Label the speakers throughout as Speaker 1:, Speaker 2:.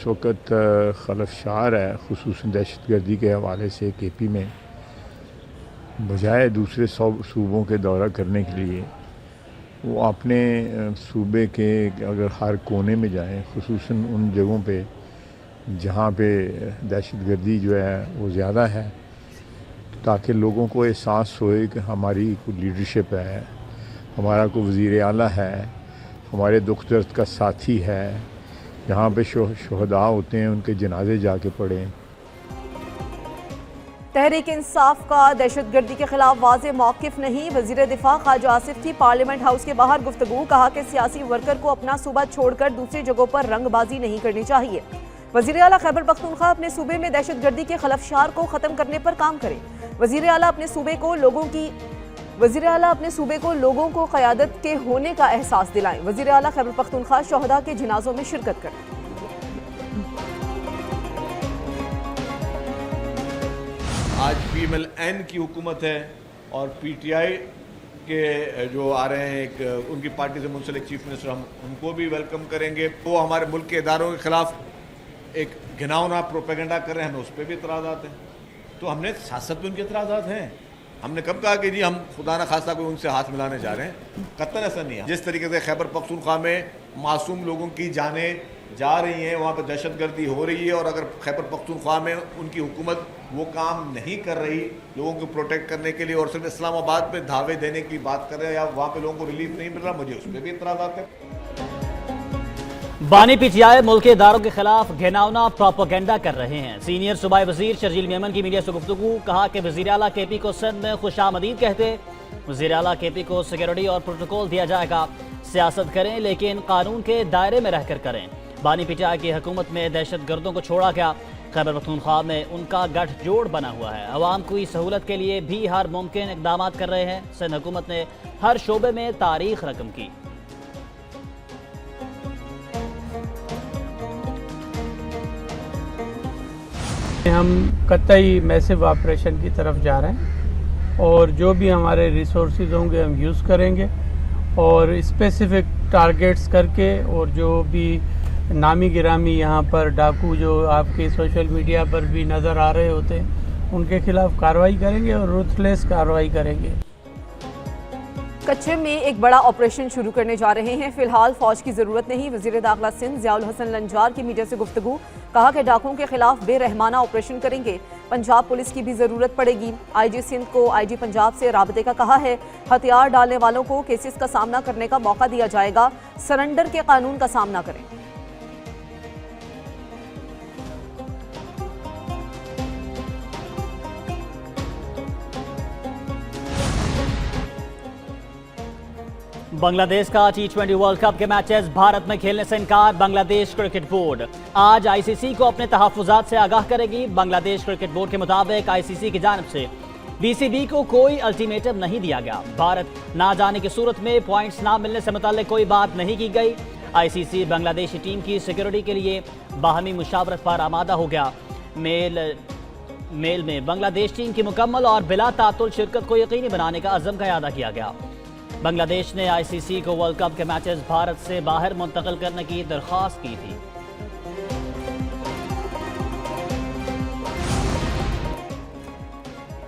Speaker 1: वक्त खलफशार है, खुसूसन दहशतगर्दी के हवाले से केपी में, बजाय दूसरे सूबों के दौरा करने के लिए वो अपने सूबे के अगर हर कोने में जाएं, खुसूसन उन जगहों पे जहाँ पे दहशतगर्दी जो है वो ज़्यादा है, ताकि लोगों को एहसास होए कि हमारी कोई लीडरशिप है, हमारा कोई वज़ीर आला है, हमारे दुख दर्द का साथी है। जहाँ पे शोहदा होते हैं उनके जनाजे जाके पढ़ें।
Speaker 2: तहरीक इंसाफ का दहशतगर्दी के खिलाफ वाज़ेह मौक़िफ़ नहीं। वज़ीर दिफा ख्वाजा आसिफ थी पार्लियामेंट हाउस के बाहर गुफ्तगू, कहा कि सियासी वर्कर को अपना सूबा छोड़कर दूसरी जगहों पर रंगबाजी नहीं करनी चाहिए। वज़ीर आला खैबर पख्तूनख्वा अपने सूबे में दहशतगर्दी के खलफशार को ख़त्म करने पर काम करें। वज़ीर आला अपने सूबे को लोगों को क़यादत के होने का एहसास दिलाएं। वज़ीर आला खैबर पख्तूनख्वा शोहदा के जनाजों में शिरकत करें।
Speaker 3: आज PMLN की हुकूमत है और PTI के जो आ रहे हैं एक उनकी पार्टी से मुंसलिक चीफ मिनिस्टर, हम उनको भी वेलकम करेंगे। वो हमारे मुल्क के इदारों के खिलाफ एक घिनौना प्रोपेगेंडा कर रहे हैं, हमें उस पर भी इतराज़ात हैं। तो हमने सियासत पे उनके इतराज़ात हैं। हमने कब कहा कि जी हम खुदा न खास्ता कोई उनसे हाथ मिलाने जा रहे हैं? कतई ऐसा नहीं है। जिस तरीके से खैबर पख्तूनख्वा में मासूम लोगों की जानें जा रही हैं, वहाँ पर दहशतगर्दी हो रही है, और अगर खैबर पख्तूनख्वा में उनकी हुकूमत वो काम नहीं कर रही लोगों को प्रोटेक्ट करने के लिए और सिर्फ इस्लामाबाद पे धावे देने की बात कर रहे हैं या वहाँ पे लोगों को रिलीफ नहीं मिल रहा, मुझे उस पर भी इतराज़ात है।
Speaker 4: बानी पीटीआई मुल्क के इदारों के खिलाफ घिनौना प्रोपेगेंडा कर रहे हैं। सीनियर सूबाई वजीर शर्जील मेमन की मीडिया से गुफ्तगू, कहा कि वज़ीर आला केपी को सिंध में खुशामदीद कहते। वज़ीर आला केपी को सिक्योरिटी और प्रोटोकॉल दिया जाएगा। सियासत करें लेकिन कानून के दायरे में रहकर करें। बानी पीटीआई की हुकूमत में दहशत गर्दों को छोड़ा गया। खैबर पख्तूनख्वा में उनका गठजोड़ बना हुआ है। अवाम की सहूलत के लिए भी हर मुमकिन इकदाम कर रहे हैं। सिंध हुकूमत ने हर शोबे में तारीख रकम की।
Speaker 5: हम कतई मैसिव ऑपरेशन की तरफ जा रहे हैं और जो भी हमारे रिसोर्सेज होंगे हम यूज़ करेंगे और स्पेसिफिक टारगेट्स करके, और जो भी नामी गिरामी यहाँ पर डाकू जो आपके सोशल मीडिया पर भी नज़र आ रहे होते हैं उनके खिलाफ कार्रवाई करेंगे और रूथलेस कार्रवाई करेंगे।
Speaker 2: कच्चे में एक बड़ा ऑपरेशन शुरू करने जा रहे हैं, फिलहाल फौज की जरूरत नहीं। वजीर दाखिला सिंध ज़ियाउल हसन लंजार की मीडिया से गुफ्तगू, कहा कि डाकुओं के खिलाफ बेरहमाना ऑपरेशन करेंगे। पंजाब पुलिस की भी जरूरत पड़ेगी। IG सिंध को IG पंजाब से राबते का कहा है। हथियार डालने वालों को केसेस का सामना करने का मौका दिया जाएगा। सरेंडर के कानून का सामना करें।
Speaker 4: बांग्लादेश का T20 वर्ल्ड कप के मैचेस भारत में खेलने से इनकार। बांग्लादेश क्रिकेट बोर्ड आज ICC को अपने तहफ्फुज़ात से आगाह करेगी। बांग्लादेश क्रिकेट बोर्ड के मुताबिक ICC की जानिब से BCB को कोई अल्टीमेटम नहीं दिया गया। भारत ना जाने की सूरत में पॉइंट्स ना मिलने से मुताल्लिक कोई बात नहीं की गई। ICC बांग्लादेशी टीम की सिक्योरिटी के लिए बाहमी मुशावरत पर आमादा हो गया। मेल में बांग्लादेश टीम की मुकम्मल और बिला तातुल शिरकत को यकीनी बनाने का अज़म का इरादा किया गया। बांग्लादेश ने ICC को वर्ल्ड कप के मैचेस भारत से बाहर मुंतकिल करने की दरख्वास्त की थी।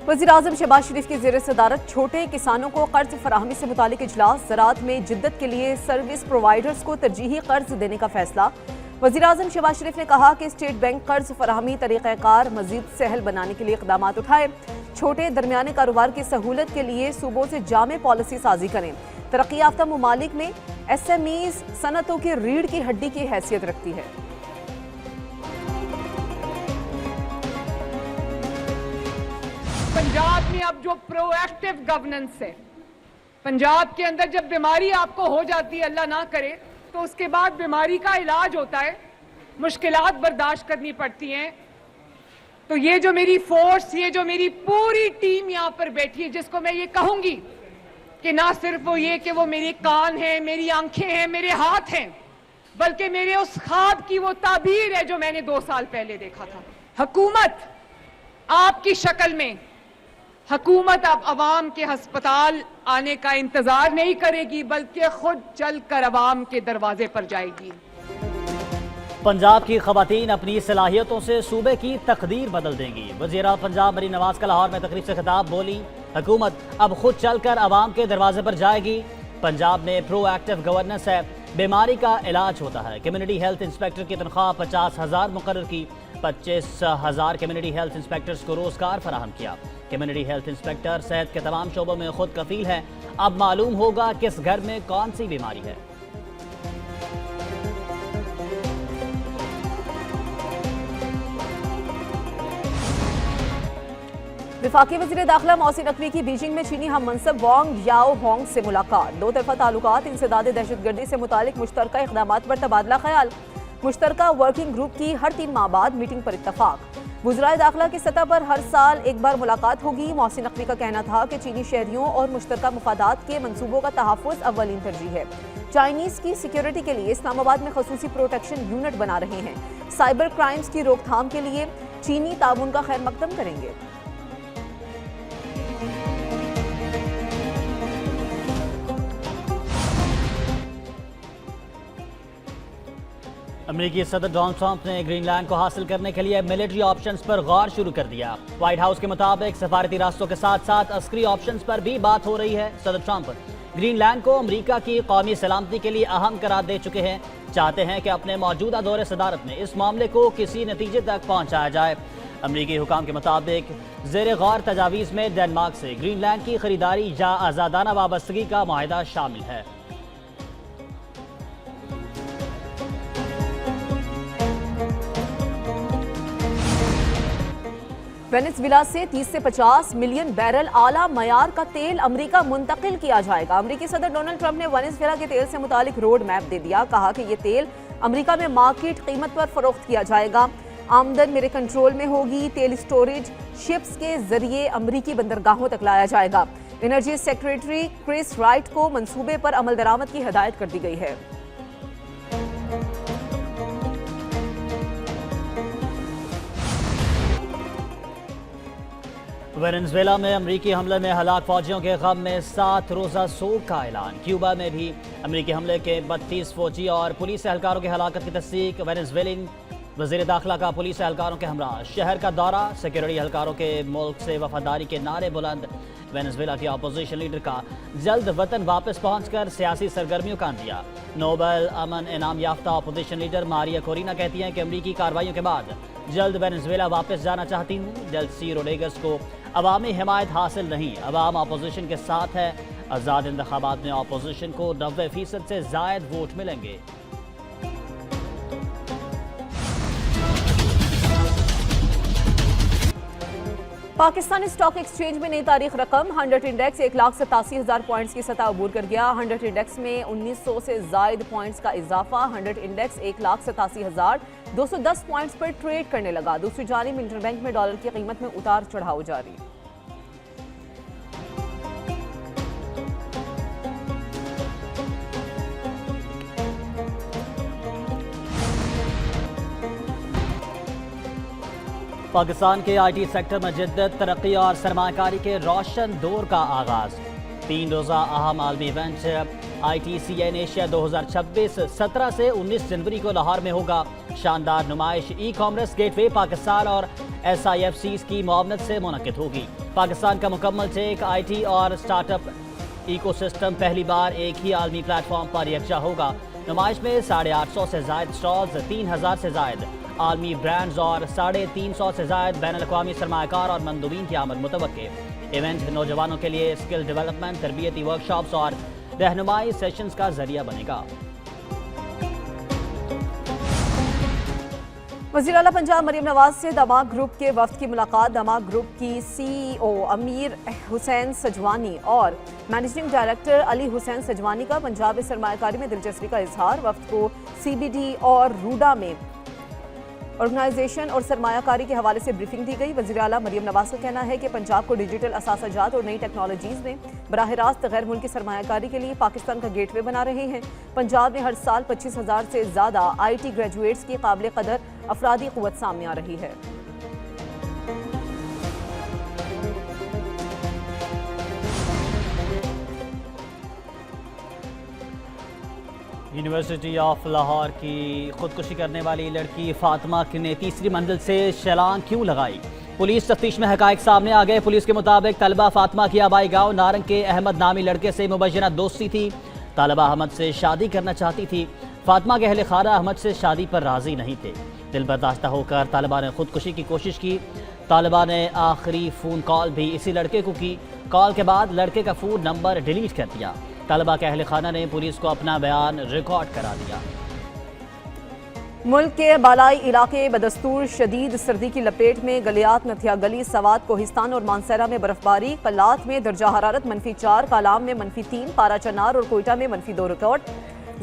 Speaker 2: वज़ीर-ए-आज़म शहबाज शरीफ की ज़ेर सदारत छोटे किसानों को कर्ज फराहमी से मुतालिक इजलास। ज़राअत में जिद्दत के लिए सर्विस प्रोवाइडर्स को तरजीही कर्ज देने का फैसला। वज़ीर-ए-आज़म शहबाज शरीफ ने कहा कि स्टेट बैंक कर्ज फराहमी तरीक़ाकार मज़ीद सहल बनाने के लिए इक़दाम उठाए। छोटे दरमियाने कारोबार की सहूलत के लिए सूबों से जामे पॉलिसी साजी करें। तरक्की याफ्ता ममालिक में SMEs सनतों की रीढ़ की हड्डी की हैसियत रखती है।
Speaker 6: पंजाब में अब जो प्रोएक्टिव गवर्नेंस है, पंजाब के अंदर जब बीमारी आपको हो जाती है, अल्लाह ना करे, तो उसके बाद बीमारी का इलाज होता है, मुश्किलात बर्दाश्त करनी पड़ती हैं। तो ये जो मेरी फोर्स, ये जो मेरी पूरी टीम यहाँ पर बैठी है, जिसको मैं ये कहूंगी कि ना सिर्फ वो ये कि वो मेरे कान हैं, मेरी आंखें हैं, मेरे हाथ हैं, बल्कि मेरे उस ख्वाब की वो ताबीर है जो मैंने 2 साल पहले देखा था। हुकूमत आपकी शक्ल में, हुकूमत अब अवाम के अस्पताल आने का इंतजार नहीं करेगी, बल्कि खुद चलकर अवाम के दरवाजे पर जाएगी।
Speaker 4: पंजाब की खवातीन अपनी सलाहियतों से सूबे की तकदीर बदल देंगी। वज़ीर पंजाब मरीम नवाज का लाहौर में तकरीब से खिताब, बोली हुकूमत अब खुद चलकर आवाम के दरवाजे पर जाएगी। पंजाब में प्रोएक्टिव गवर्नेंस है, बीमारी का इलाज होता है। कम्युनिटी हेल्थ इंस्पेक्टर की तनख्वाह 50,000 मुकर्रर की। 25,000 कम्युनिटी हेल्थ इंस्पेक्टर्स को रोजगार फराहम किया। कम्युनिटी हेल्थ इंस्पेक्टर सेहत के तमाम शोबों में खुद कफील है। अब मालूम होगा किस घर में कौन सी बीमारी है।
Speaker 2: वफाकी वज़ीर दाखिला मोहसिन नकवी की बीजिंग में चीनी हम मनसब वांग याओ होंग से मुलाकात। दो तरफा ताल्लुकात, इंसदाद दहशतगर्दी से मुतालिक मुश्तरका इक़दामात पर तबादला ख्याल। मुश्तरका वर्किंग ग्रुप की हर 3 माह बाद मीटिंग पर इत्तफाक। वज़राए दाखिला की सतह पर हर साल एक बार मुलाकात होगी। मोहसिन नकवी का कहना था कि चीनी शहरियों और मुश्तरका मुफादात के मनसूबों का तहफ़्फ़ुज़ अव्वलीन तरजीह है। चाइनीज़ की सिक्योरिटी के लिए इस्लामाबाद में खसूसी प्रोटेक्शन यूनिट बना रहे हैं। साइबर क्राइम्स की रोकथाम के लिए चीनी ताउन का खैर मकदम करेंगे।
Speaker 4: अमेरिकी सदर डोनाल्ड ट्रंप ने ग्रीनलैंड को हासिल करने के लिए मिलिट्री ऑप्शंस पर गौर शुरू कर दिया। व्हाइट हाउस के मुताबिक सफारती रास्तों के साथ साथ अस्करी ऑप्शंस पर भी बात हो रही है। सदर ट्रंप ग्रीनलैंड को अमेरिका की कौमी सलामती के लिए अहम करार दे चुके हैं। चाहते हैं कि अपने मौजूदा दौरे सदारत में इस मामले को किसी नतीजे तक पहुंचाया जाए। अमेरिकी हुकाम के मुताबिक ज़ेर गौर तजावीज़ में डेनमार्क से ग्रीनलैंड की खरीदारी या आज़ादाना वाबस्तगी का मुआहदा शामिल है।
Speaker 2: वेनेजुएला से 30 से 50 मिलियन बैरल आला मयार का तेल अमेरिका मुंतकिल किया जाएगा। अमेरिकी सदर डोनाल्ड ट्रंप ने वेनेजुएला के तेल से मुतालिक रोड मैप दे दिया। कहा कि ये तेल अमेरिका में मार्केट कीमत पर फरोख्त किया जाएगा। आमदन मेरे कंट्रोल में होगी। तेल स्टोरेज शिप्स के जरिए अमेरिकी बंदरगाहों तक लाया जाएगा। एनर्जी सेक्रेटरी क्रिस राइट को मंसूबे पर अमल दरामद की हिदायत कर दी गई है।
Speaker 4: वेनेजुएला में अमेरिकी हमले में हलाक फौजियों के गम में 7 रोज़ा सोग का ऐलान। क्यूबा में भी अमेरिकी हमले के 32 फौजी और पुलिस एहलकारों की हलाकत की तस्दीक। वेनेजुएलिन वज़ीर दाखिला का पुलिस एहलकारों के हमरा शहर का दौरा। सिक्योरिटी एहलकारों के मुल्क से वफादारी के नारे बुलंद। वेनेजुएला की अपोजिशन लीडर का जल्द वतन वापस पहुंचकर सियासी सरगर्मियों का अंदिया। नोबेल अमन इनाम याफ्ता अपोजिशन लीडर मारिया कोरिना कहती हैं कि अमेरिकी कार्रवाइयों के बाद जल्द वेनेजुएला वापस जाना चाहती हूँ। डेल्सी रोड्रिगेज को अवामी हिमायत हासिल नहीं, अवाम अपोजिशन के साथ है। आज़ाद इंतखाबात में अपोजिशन को 90% से ज़ायद वोट मिलेंगे।
Speaker 2: पाकिस्तानी स्टॉक एक्सचेंज में नई तारीख रकम। 100 इंडेक्स 1,87,000 पॉइंट्स की सतह अबूर कर गया। 100 इंडेक्स में 1900 से जायद पॉइंट्स का इजाफा। 100 इंडेक्स 1,87,210 पॉइंट्स पर ट्रेड करने लगा। दूसरी जानिब इंटरबैंक में डॉलर की कीमत में उतार चढ़ाव जारी।
Speaker 4: पाकिस्तान के IT सेक्टर में जिद्दत, तरक्की और सरमाकारी के रोशन दौर का आगाज। 3 रोज़ा अहम आलमी इवेंट ITCN एशिया 2026 17 से 19 जनवरी को लाहौर में होगा। शानदार नुमाइश ई-कॉमर्स गेटवे पाकिस्तान और SIFCs की मुआवनत से मुनक्किद होगी। पाकिस्तान का मुकम्मल टेक, IT और स्टार्टअप इकोसिस्टम पहली बार एक ही आलमी प्लेटफॉर्म पर यकजा होगा। नुमाइश में 850 से जायद स्टॉल्स, 3000 से जायद आलमी ब्रांड्स और 350 से जायद बैन अल-अक़वामी सरमायाकार और मंदूबीन की आमद मुतवक्के। इवेंट नौजवानों के लिए स्किल डेवलपमेंट, तरबियती वर्कशॉप्स और रहनुमाई सेशंस का जरिया बनेगा।
Speaker 2: वज़ीर आला पंजाब मरीम नवाज से दमाक ग्रुप के वफ्द की मुलाकात। दमाक ग्रुप की CEO अमीर हुसैन सजवानी और मैनेजिंग डायरेक्टर अली हुसैन सजवानी का पंजाब में सरमायाकारी में दिलचस्पी का इजहार। वफ्द को CBD और रूडा में ऑर्गेनाइजेशन और सरमायाकारी के हवाले से ब्रीफिंग दी गई। वज़ीर आला मरीम नवाज का कहना है कि पंजाब को डिजिटल असासाजात और नई टेक्नोलॉजीज़ में बराह रास्त गैर मुल्की सरमायाकारी के लिए पाकिस्तान का गेटवे बना रहे हैं। पंजाब में हर साल 25,000 से ज़्यादा IT ग्रेजुएट्स की काबिल कदर अफरादी क़ुव्वत सामने आ रही है।
Speaker 4: यूनिवर्सिटी ऑफ लाहौर की खुदकुशी करने वाली लड़की फातिमा ने तीसरी मंजिल से छलांग क्यों लगाई? पुलिस तफ्तीश में हकायक सामने आ गए। पुलिस के मुताबिक तलबा फातिमा की आबाई गांव नारंग के अहमद नामी लड़के से मुबैना दोस्ती थी। तालिबा अहमद से शादी करना चाहती थी। फातिमा के अहले खाना अहमद से शादी पर राजी नहीं थे। दिल बर्दाश्त होकर तालिबा ने खुदकुशी की कोशिश की। तालिबा ने आखिरी फ़ोन कॉल भी इसी लड़के को की। कॉल के बाद लड़के का फ़ोन नंबर डिलीट कर दिया। तालिबा के अहले खाना ने पुलिस को अपना बयान रिकॉर्ड करा दिया।
Speaker 2: मुल्क के बालाई इलाके बदस्तूर शदीद सर्दी की लपेट में। गलियात, नथिया गली, सवात, कोहिस्तान और मानसरा में बर्फबारी। कल्लात में दर्जा हरारत -4, कालाम में -3, पारा चनार और कोयटा में -2 रिकॉर्ड।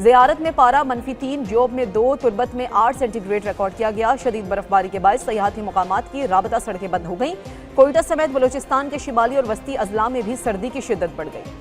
Speaker 2: ज़ियारत में पारा -3, जोब में 2, तुर्बत में 8 सेंटीग्रेड रिकॉर्ड किया गया। शदीद बर्फबारी के बाद सयाहती मुकामात की राबता सड़कें बंद हो गईं। कोयटा समेत बलूचिस्तान के शिमाली और वस्ती अजला में भी सर्दी की शिद्दत बढ़ गई।